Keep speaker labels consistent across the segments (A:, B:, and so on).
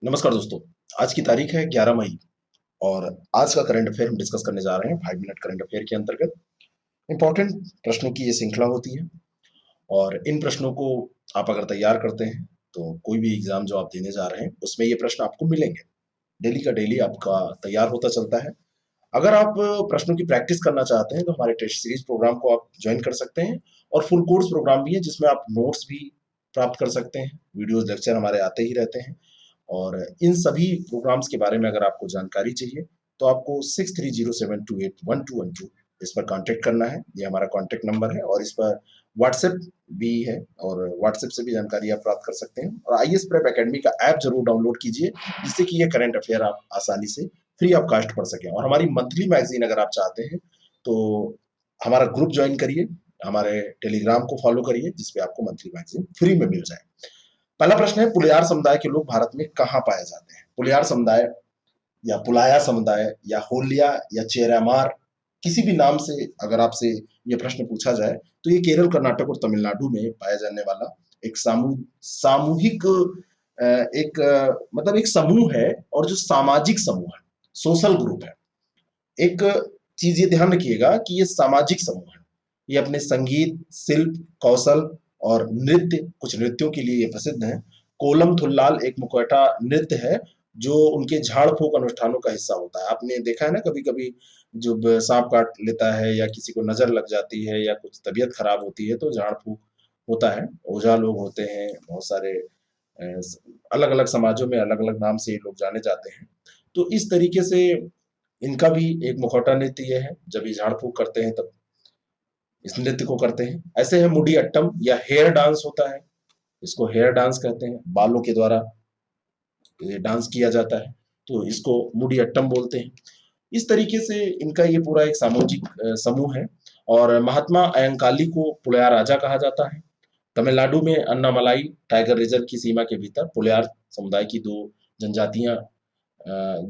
A: नमस्कार दोस्तों। आज की तारीख है 11 मई और आज का करंट अफेयर हम डिस्कस करने जा रहे हैं 5 मिनट करंट अफेयर के अंतर्गत। इंपॉर्टेंट प्रश्नों की ये श्रृंखला होती है और इन प्रश्नों को आप अगर तैयार करते हैं तो कोई भी एग्जाम जो आप देने जा रहे हैं उसमें ये प्रश्न आपको मिलेंगे। डेली का डेली आपका तैयार होता चलता है। अगर आप प्रश्नों की प्रैक्टिस करना चाहते हैं तो हमारे टेस्ट सीरीज प्रोग्राम को आप ज्वाइन कर सकते हैं और फुल कोर्स प्रोग्राम भी है जिसमें आप नोट्स भी प्राप्त कर सकते हैं। वीडियोस लेक्चर हमारे आते ही रहते हैं और इन सभी प्रोग्राम्स के बारे में अगर आपको जानकारी चाहिए तो आपको 6307281212 इस पर कांटेक्ट करना है। ये हमारा कांटेक्ट नंबर है और इस पर व्हाट्सएप भी है और व्हाट्सएप से भी जानकारी आप प्राप्त कर सकते हैं। और आईएएस प्रेप एकेडमी का ऐप जरूर डाउनलोड कीजिए जिससे कि ये करंट अफेयर आप आसानी से फ्री ऑफ कास्ट पढ़ सकें। और हमारी मंथली मैगजीन अगर आप चाहते हैं तो हमारा ग्रुप ज्वाइन करिए, हमारे टेलीग्राम को फॉलो करिए जिसपे आपको मंथली मैगजीन फ्री में मिल जाए। पहला प्रश्न है, पुलियार समुदाय के लोग भारत में कहाँ पाए जाते हैं? पुलियार समुदाय या पुलाया समुदाय या होलिया या चेरामार, किसी भी नाम से अगर आपसे ये प्रश्न पूछा जाए तो ये केरल, कर्नाटक और तमिलनाडु में पाया जाने वाला एक सामूहिक मतलब एक समूह है और जो सामाजिक समूह है, सोशल ग्रुप है। एक चीज ये ध्यान रखिएगा कि ये सामाजिक समूह है। ये अपने संगीत, शिल्प, कौशल और नृत्य, कुछ नृत्यों के लिए ये प्रसिद्ध है। कोलम थुल्लाल एक मुखौटा नृत्य है जो उनके झाड़ फूक अनुष्ठानों का हिस्सा होता है। आपने देखा है ना, कभी कभी जब सांप काट लेता है या किसी को नजर लग जाती है या कुछ तबीयत खराब होती है तो झाड़ फूक होता है। ओझा लोग होते हैं, बहुत सारे अलग अलग समाजों में अलग अलग नाम से ये लोग जाने जाते हैं। तो इस तरीके से इनका भी एक मुखौटा नृत्य ये है। जब ये झाड़ फूक करते हैं तब इस नृत्य को करते हैं। ऐसे है मुडी अट्टम या हेयर डांस होता है, इसको हेयर डांस कहते हैं। बालों के द्वारा ये डांस किया जाता है तो इसको मुडी अट्टम बोलते हैं। इस तरीके से इनका ये पूरा एक सामाजिक समूह है। और महात्मा अयंकाली को पुलया राजा कहा जाता है। तमिलनाडु में अन्नामलाई टाइगर रिजर्व की सीमा के भीतर पुलयार समुदाय की दो जनजातियां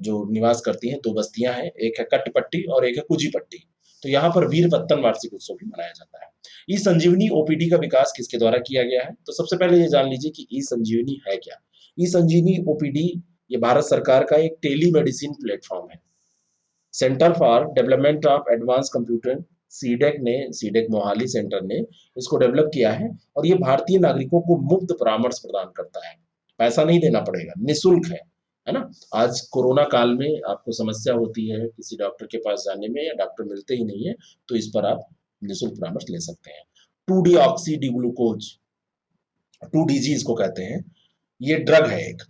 A: जो निवास करती हैं, दो बस्तियां हैं, एक है कट्टपट्टी और एक है कुजीपट्टी। तो यहाँ पर वीर पत्तन वार्षिक उत्सव भी मनाया जाता है। ई संजीवनी ओपीडी का विकास किसके द्वारा किया गया है? तो सबसे पहले ये जान लीजिए कि ई संजीवनी है क्या। ई संजीवनी ओपीडी ये भारत सरकार का एक टेली मेडिसिन प्लेटफॉर्म है। Centre for development of advance computer CDAC Mohali centre ने इसको डेवलप किया है और ये भारतीय नागरिकों को मुफ्त परामर्श प्रदान करता है। पैसा नहीं देना पड़ेगा, निःशुल्क है ना। आज कोरोना काल में आपको समस्या होती है किसी डॉक्टर के पास जाने में या डॉक्टर मिलते ही नहीं है तो इस पर आप निःशुल्क परामर्श ले सकते हैं। 2 D oxy D glucose, 2 DG इसको कहते हैं, ये ड्रग है एक।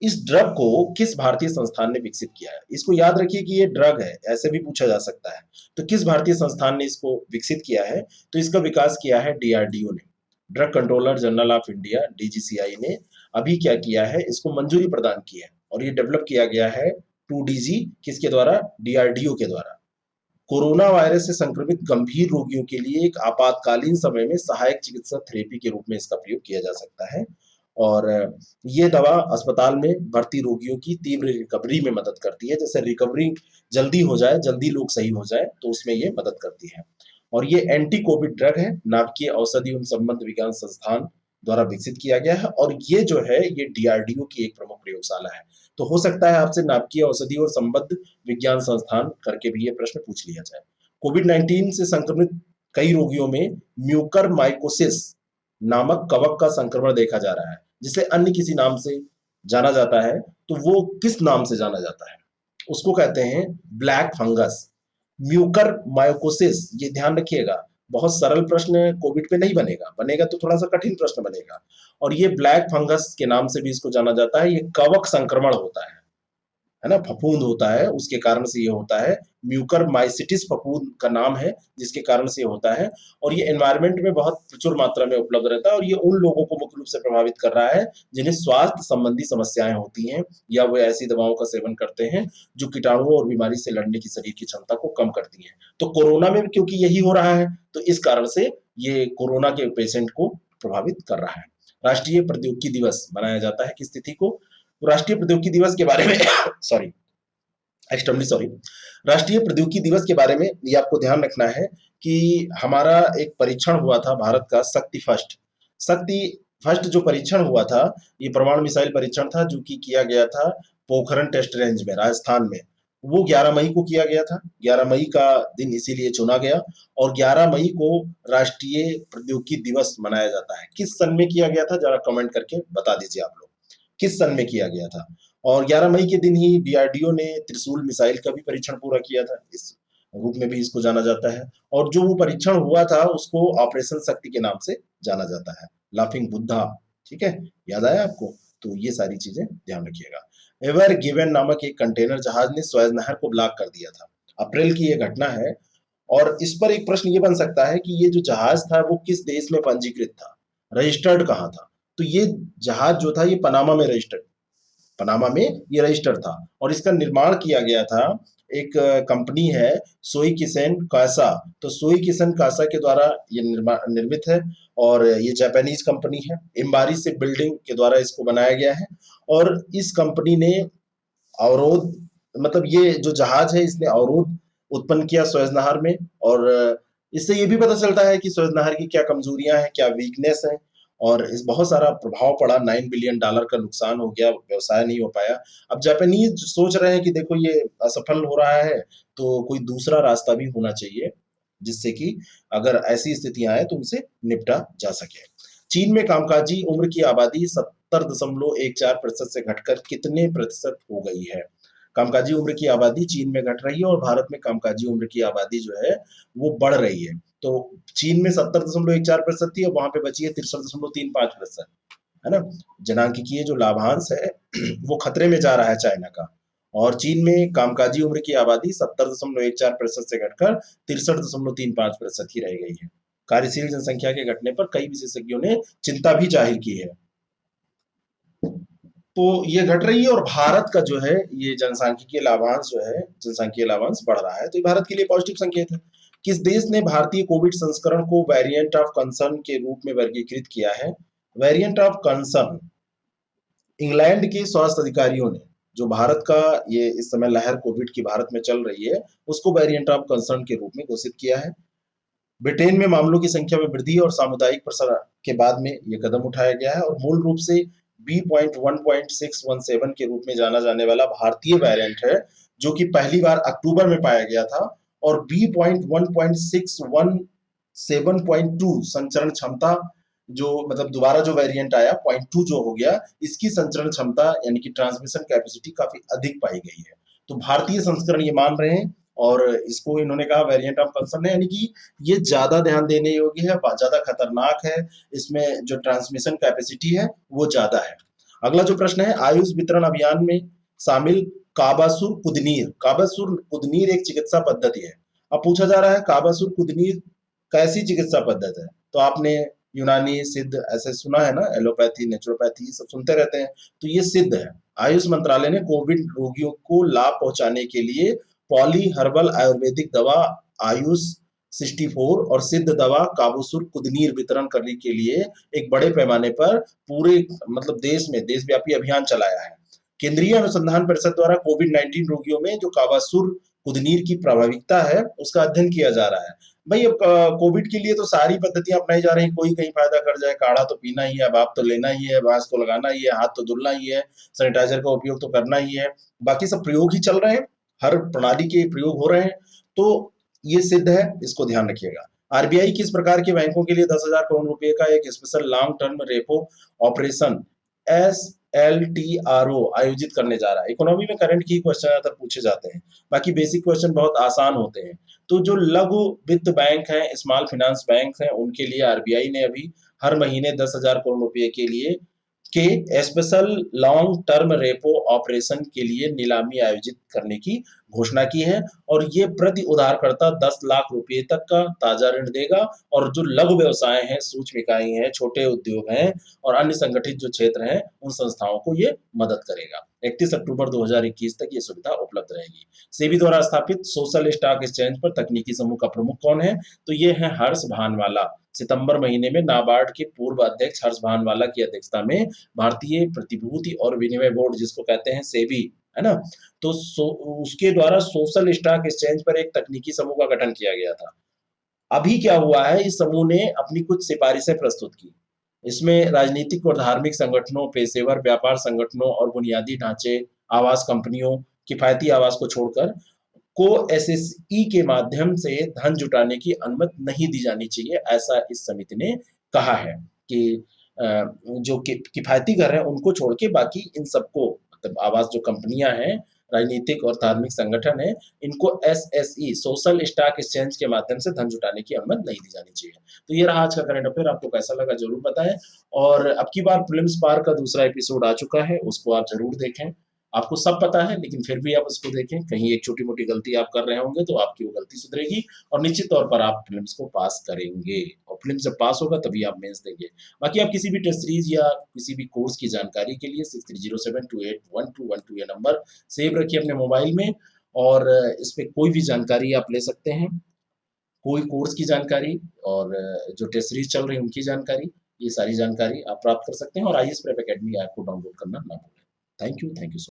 A: इस ड्रग को किस भारतीय संस्थान ने विकसित किया है? इसको याद रखिए कि ये ड्रग है, ऐसे भी पूछा जा सकता है। तो किस भारतीय संस्थान ने इसको विकसित किया है? तो इसका विकास किया है डीआरडीओ ने। Drug controller general of India DGCI ने अभी क्या किया है, इसको मंजूरी प्रदान की है और ये डेवलप किया गया है 2 डीजी किसके द्वारा? डीआरडीओ के द्वारा। कोरोना वायरस से संक्रमित गंभीर रोगियों के लिए एक आपातकालीन समय में सहायक चिकित्सा थेरेपी के रूप में इसका प्रयोग किया जा सकता है। और ये दवा अस्पताल में भर्ती रोगियों की तीव्र रिकवरी में मदद करती है। जैसे रिकवरी जल्दी हो जाए, जल्दी लोग सही हो जाए तो उसमें ये मदद करती है। और ये एंटी कोविड ड्रग है, नाभिकीय औषधि एवं संबंध विज्ञान संस्थान द्वारा विकसित किया गया है और ये जो है ये डीआरडीओ की एक प्रमुख प्रयोगशाला है। तो हो सकता है आपसे नाभिकीय औषधि और संबद्ध विज्ञान संस्थान करके भी ये प्रश्न पूछ लिया जाए। कोविड 19 से संक्रमित कई रोगियों में म्यूकर माइकोसिस नामक कवक का संक्रमण देखा जा रहा है जिसे अन्य किसी नाम से जाना जाता है। तो वो किस नाम से जाना जाता है? उसको कहते हैं ब्लैक फंगस, म्यूकर मायोकोसिस। ये ध्यान रखिएगा, बहुत सरल प्रश्न कोविड पे नहीं बनेगा, बनेगा तो थोड़ा सा कठिन प्रश्न बनेगा। और ये ब्लैक फंगस के नाम से भी इसको जाना जाता है। ये कवक संक्रमण होता है ना, फफूंद होता है, उसके कारण से ये होता है। म्यूकर माइसिटिस फफूंद का नाम है जिसके कारण से ये होता है। और ये एनवायरनमेंट में बहुत प्रचुर मात्रा में उपलब्ध रहता है और ये उन लोगों को मुख्य रूप से प्रभावित कर रहा है जिन्हें स्वास्थ्य संबंधी समस्याएं होती हैं या वो ऐसी दवाओं का सेवन करते हैं जो कीटाणुओं और बीमारी से लड़ने की शरीर की क्षमता को कम करती हैं। तो कोरोना में क्योंकि यही हो रहा है तो इस कारण से ये कोरोना के पेशेंट को प्रभावित कर रहा है। राष्ट्रीय प्रौद्योगिकी दिवस मनाया जाता है किस तिथि को? राष्ट्रीय प्रौद्योगिकी दिवस के बारे में सॉरी, एक्सट्रीमली सॉरी। राष्ट्रीय प्रौद्योगिकी दिवस के बारे में ये आपको ध्यान रखना है कि हमारा एक परीक्षण हुआ था भारत का, शक्ति फर्स्ट। शक्ति फर्स्ट जो परीक्षण हुआ था, ये परमाणु मिसाइल परीक्षण था जो कि किया गया था पोखरण टेस्ट रेंज में राजस्थान में। वो 11 मई को किया गया था। 11 मई का दिन इसीलिए चुना गया, और 11 मई को राष्ट्रीय प्रौद्योगिकी दिवस मनाया जाता है। किस सन में किया गया था, जरा कमेंट करके बता दीजिए आप लोग, किस सन में किया गया था। और 11 मई के दिन ही डीआरडीओ ने त्रिशूल मिसाइल का भी परीक्षण पूरा किया था, इस रूप में भी इसको जाना जाता है। और जो वो परीक्षण हुआ था उसको ऑपरेशन शक्ति के नाम से जाना जाता है, लाफिंग बुद्धा। ठीक है, याद आया आपको? तो ये सारी चीजें ध्यान रखिएगा। एवर गिवन नामक एक कंटेनर जहाज ने स्वेज नहर को ब्लॉक कर दिया था। अप्रैल की ये घटना है, और इस पर एक प्रश्न ये बन सकता है कि ये जो जहाज था वो किस देश में पंजीकृत था, रजिस्टर्ड कहाँ था। तो ये जहाज जो था ये पनामा में रजिस्टर्ड, पनामा में ये रजिस्टर था, और इसका निर्माण किया गया था। एक कंपनी है सोई किसेन कासा, तो सोई किसन कासा के द्वारा ये निर्मित है, और ये जापानीज कंपनी है। इम्बारी से बिल्डिंग के द्वारा इसको बनाया गया है। और इस कंपनी ने अवरोध, मतलब ये जो जहाज है इसने अवरोध उत्पन्न किया सुएज नहर में। और इससे ये भी पता चलता है कि सुएज नहर की क्या कमजोरियां हैं, क्या वीकनेस है, और इस बहुत सारा प्रभाव पड़ा। $9 बिलियन का नुकसान हो गया, व्यवसाय नहीं हो पाया। अब जापानीज सोच रहे हैं कि देखो ये असफल हो रहा है, तो कोई दूसरा रास्ता भी होना चाहिए जिससे कि अगर ऐसी स्थितियां आए तो उनसे निपटा जा सके। चीन में कामकाजी उम्र की आबादी 70.14% से घटकर कितने प्रतिशत हो गई है? कामकाजी उम्र की आबादी चीन में घट रही है, और भारत में कामकाजी उम्र की आबादी जो है वो बढ़ रही है। तो चीन में 70.14% थी, अब वहां पे बची है 63.35%, है ना। जनांकिकीय जो लाभांश है वो खतरे में जा रहा है चाइना का। और चीन में कामकाजी उम्र की आबादी 70.14% से घटकर 63.35% ही रह गई है। कार्यशील जनसंख्या के घटने पर कई विशेषज्ञों ने चिंता भी जाहिर की है। तो ये घट रही है, और भारत का जो है ये जनसांख्यिकीय लाभांश जो है, जनसांख्यिकीय लाभांश बढ़ रहा है, तो ये भारत के लिए पॉजिटिव संकेत है। किस देश ने भारतीय कोविड संस्करण को वेरिएंट ऑफ कंसर्न के रूप में वर्गीकृत किया है? वेरिएंट ऑफ कंसर्न, इंग्लैंड के स्वास्थ्य अधिकारियों ने जो भारत का ये इस समय लहर कोविड की भारत में चल रही है उसको वेरिएंट ऑफ कंसर्न के रूप में घोषित किया है। ब्रिटेन में मामलों की संख्या में वृद्धि और सामुदायिक प्रसार के बाद में ये कदम उठाया गया है, और मूल रूप से B.1.617 के रूप में जाना जाने वाला भारतीय वेरिएंट है, जो कि पहली बार अक्टूबर में पाया गया था। और B.1.617.2 संचरण क्षमता, जो मतलब दोबारा जो वेरिएंट आया 0.2 जो हो गया, इसकी संचरण क्षमता यानी कि ट्रांसमिशन कैपेसिटी काफी अधिक पाई गई है। तो भारतीय संस्करण ये मान रहे हैं, और इसको इन्होंने कहा वेरिएंट ऑफ कंसर्न है, यानी कि ये ज्यादा ध्यान देने योग्य है, ज्यादा खतरनाक है, इसमें जो ट्रांसमिशन कैपेसिटी है वो ज्यादा है। अगला जो प्रश्न है, आयुष वितरण अभियान में शामिल काबासुर कुदनीर, काबासुर कुदनीर एक चिकित्सा पद्धति है। अब पूछा जा रहा है काबासुर कुदनीर कैसी चिकित्सा पद्धति है? तो आपने यूनानी, सिद्ध ऐसे सुना है ना, एलोपैथी, नेचुरोपैथी सब सुनते रहते हैं, तो ये सिद्ध है। आयुष मंत्रालय ने कोविड रोगियों को लाभ पहुंचाने के लिए पॉली हर्बल आयुर्वेदिक दवा आयुष 64 और सिद्ध दवा काबुसुर कुदनीर वितरण करने के लिए एक बड़े पैमाने पर पूरे मतलब देश में देशव्यापी अभियान चलाया है। केंद्रीय अनुसंधान परिषद द्वारा कोविड-19 रोगियों में जो काबासुर कुदनीर की प्रभाविकता है उसका अध्ययन किया जा रहा है। भाई अब कोविड के लिए तो सारी पद्धतियां अपनाई जा रही हैं, कोई कहीं फायदा कर जाए, काढ़ा तो पीना ही है, भाप तो लेना ही है, मास्क तो लगाना ही है, हाथ तो धुलना ही है, सैनिटाइजर का उपयोग तो करना ही है, बाकी सब प्रयोग ही चल रहे हैं, हर प्रणाली के प्रयोग हो रहे हैं। तो ये सिद्ध है, इसको ध्यान रखिएगा। आरबीआई किस प्रकार के बैंकों के लिए 10,000 करोड़ रुपए का एक special long term repo operation SLTRO आयोजित करने जा रहा है? इकोनॉमी में करंट की क्वेश्चन ज्यादातर पूछे जाते हैं, बाकी बेसिक क्वेश्चन बहुत आसान होते हैं। तो जो लघु वित्त बैंक हैं, स्मॉल फाइनेंस बैंक हैं, उनके लिए आरबीआई ने अभी हर महीने 10,000 करोड़ रुपए के लिए के special long term repo operation के लिए नीलामी आयोजित करने की घोषणा की है, और ये प्रति उधारकर्ता 10 लाख रुपए तक का ताजा ऋण देगा, और जो लघु व्यवसाय हैं, सूक्ष्म इकाई हैं, छोटे उद्योग हैं और अन्य संगठित जो क्षेत्र हैं उन संस्थाओं को ये मदद करेगा। 31 अक्टूबर 2021 तक ये सुविधा उपलब्ध रहेगी। सेबी द्वारा स्थापित सोशल स्टॉक एक्सचेंज पर तकनीकी समूह का प्रमुख कौन है? तो ये है हर्ष भानवाला। सितंबर महीने में नाबार्ड के पूर्व अध्यक्ष हर्ष भानवाला की अध्यक्षता में भारतीय प्रतिभूति और विनिमय बोर्ड, जिसको कहते हैं सेबी, है ना, तो उसके द्वारा सोशल स्टॉक एक्सचेंज पर एक तकनीकी समूह का गठन किया गया था। अभी क्या हुआ है, इस समूह ने अपनी कुछ सिफारिशें प्रस्तुत की। इसमें राजनीतिक और धार्मिक संगठनों, पेशेवर व्यापार संगठनों और बुनियादी ढांचे, आवास कंपनियों, किफायती आवास को छोड़कर को एसएसई के माध्यम से धन जुटाने की अनुमति नहीं दी जानी चाहिए, ऐसा इस समिति ने कहा है कि जो किफायती घर है उनको छोड़ के बाकी इन सबको, मतलब आवास जो कंपनियां हैं, राजनीतिक और धार्मिक संगठन है, इनको एसएसई सोशल स्टॉक एक्सचेंज के माध्यम से धन जुटाने की अनुमति नहीं दी जानी चाहिए। तो ये रहा आज का करंट अफेयर, आपको कैसा लगा जरूर बताएं। और अब की बार प्रीलिम्स पार का दूसरा एपिसोड आ चुका है, उसको आप जरूर देखें। आपको सब पता है लेकिन फिर भी आप उसको देखें, कहीं एक छोटी मोटी गलती आप कर रहे होंगे तो आपकी वो गलती सुधरेगी और निश्चित तौर पर आप प्रीलिम्स को पास करेंगे, और प्रीलिम्स जब पास होगा तभी आप मेंस देंगे। बाकी आप किसी भी टेस्ट सीरीज या किसी भी कोर्स की जानकारी के लिए 6307281212 ये नंबर सेव रखिए अपने मोबाइल में, और इस पे कोई भी जानकारी आप ले सकते हैं, कोई कोर्स की जानकारी और जो टेस्ट सीरीज चल रही है उनकी जानकारी, ये सारी जानकारी आप प्राप्त कर सकते हैं। और आईएएस प्रेप एकेडमी ऐप को डाउनलोड करना ना भूलें। Thank you so